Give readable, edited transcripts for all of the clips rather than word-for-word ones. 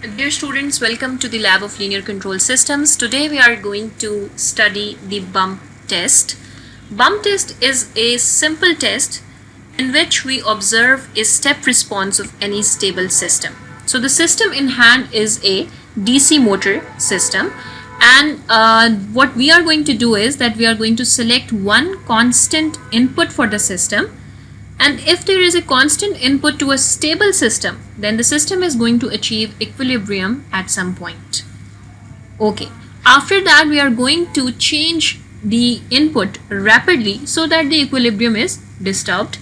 Dear students, welcome to the Lab of Linear Control Systems. Today we are going to study the bump test. Bump test is a simple test in which we observe a step response of any stable system. So the system in hand is a DC motor system, and what we are going to do is that we are going to select one constant input for the system. And if there is a constant input to a stable system, then the system is going to achieve equilibrium at some point. Okay. After that, we are going to change the input rapidly so that the equilibrium is disturbed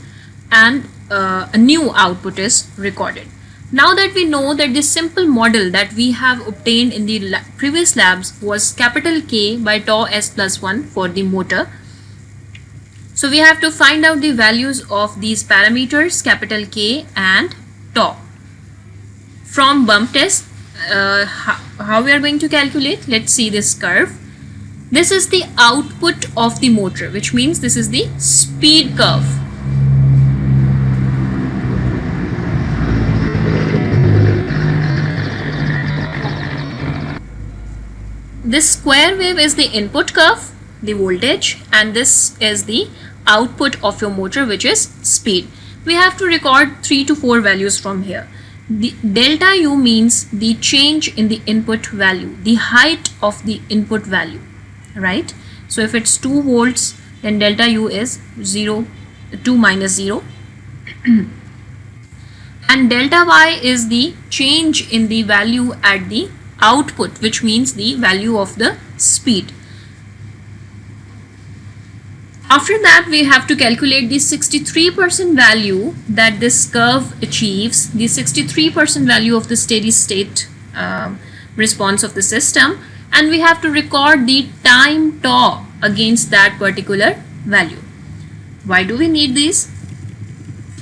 and a new output is recorded. Now that we know that the simple model that we have obtained in the previous labs was capital K by tau s plus 1 for the motor. So we have to find out the values of these parameters capital K and tau. From bump test, how we are going to calculate? Let's see this curve. This is the output of the motor, which means this is the speed curve. This square wave is the input curve, the voltage, and this is the output of your motor, which is speed. We have to record 3 to 4 values from here. The delta U means the change in the input value, the height of the input value, right? So if it's 2 volts, then delta U is 2 minus 0. And delta Y is the change in the value at the output, which means the value of the speed. After that, we have to calculate the 63% value that this curve achieves, the 63% value of the steady state response of the system, and we have to record the time tau against that particular value. Why do we need these?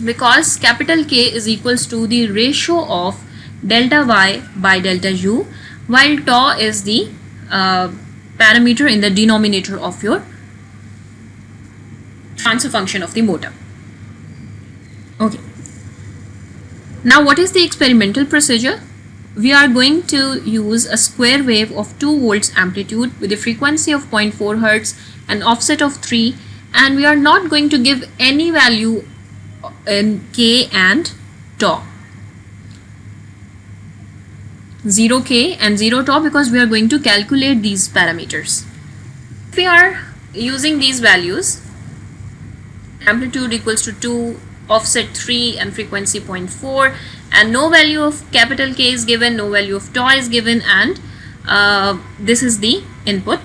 Because capital K is equals to the ratio of delta Y by delta U, while tau is the parameter in the denominator of your transfer function of the motor. Okay. Now what is the experimental procedure? We are going to use a square wave of 2 volts amplitude with a frequency of 0.4 Hertz and offset of 3, and we are not going to give any value in K and tau. 0 K and 0 tau, because we are going to calculate these parameters. If we are using these values, amplitude equals to 2, offset 3, and frequency 0.4, and no value of capital K is given, no value of tau is given, and this is the input.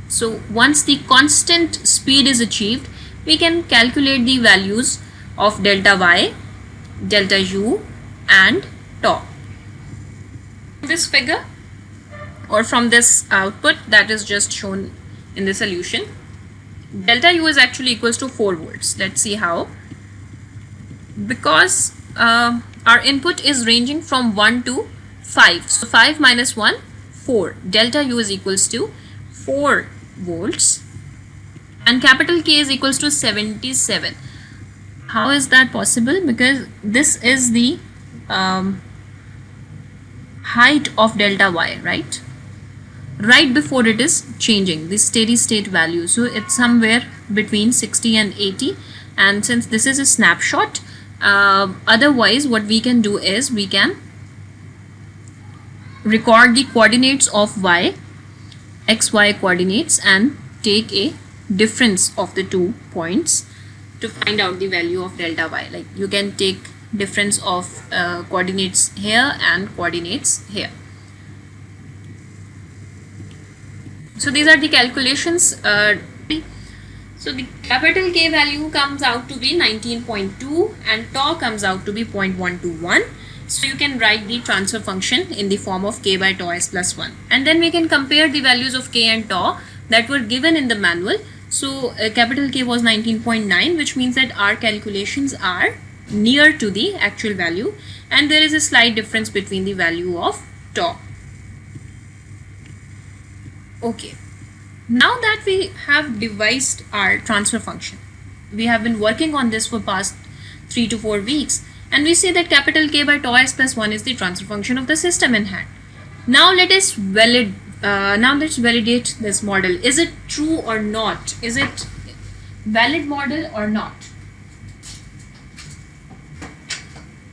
So once the constant speed is achieved, we can calculate the values of delta Y, delta U, and tau. This figure, or from this output that is just shown in the solution, delta U is actually equals to 4 volts. Let's see how. Because our input is ranging from 1 to 5. So 5 minus 1, 4. Delta U is equals to 4 volts. And capital K is equals to 77. How is that possible? Because this is the height of delta Y, right? Right before it is changing, the steady state value. So it's somewhere between 60 and 80, and since this is a snapshot, otherwise what we can do is we can record the coordinates of Y, XY coordinates, and take a difference of the 2 points to find out the value of delta Y. Like you can take difference of coordinates here and coordinates here. So these are the calculations. So the capital K value comes out to be 19.2 and tau comes out to be 0.121. So you can write the transfer function in the form of K by tau s plus 1. And then we can compare the values of K and tau that were given in the manual. So capital K was 19.9, which means that our calculations are near to the actual value, and there is a slight difference between the value of tau. Okay, now that we have devised our transfer function, we have been working on this for past 3 to 4 weeks, and we say that capital K by tau s plus 1 is the transfer function of the system in hand. Now let's validate this model. Is it true or not? Is it valid model or not?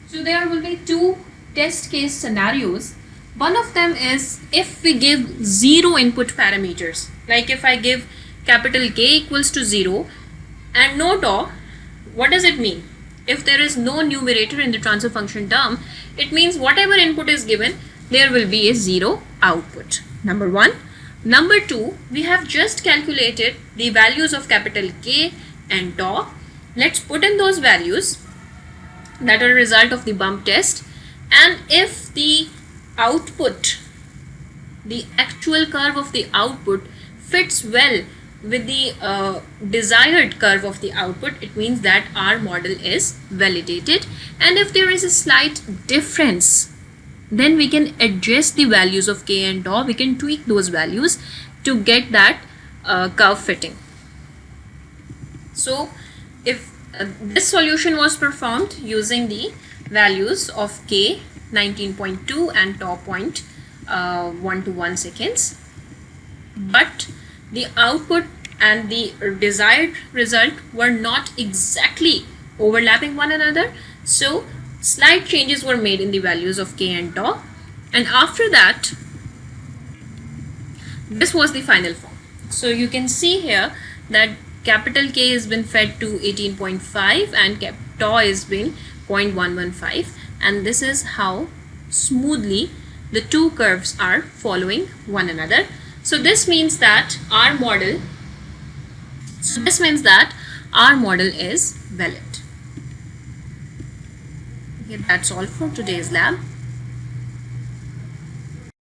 So there will be two test case scenarios. One of them is if we give zero input parameters, like if I give capital K equals to 0 and no tau. What does it mean? If there is no numerator in the transfer function term, it means whatever input is given, there will be a 0 output. Number one. Number two, we have just calculated the values of capital K and tau. Let's put in those values that are a result of the bump test, and if the output, the actual curve of the output fits well with the desired curve of the output, it means that our model is validated. And if there is a slight difference, then we can adjust the values of K and tau. We can tweak those values to get that curve fitting. So if this solution was performed using the values of K 19.2 and tau 0.121 seconds, but the output and the desired result were not exactly overlapping one another, so slight changes were made in the values of K and tau, and after that this was the final form. So you can see here that capital K has been fed to 18.5 and tau has been 0.115, and this is how smoothly the two curves are following one another. So this means that our model is valid. Okay, that's all for today's lab.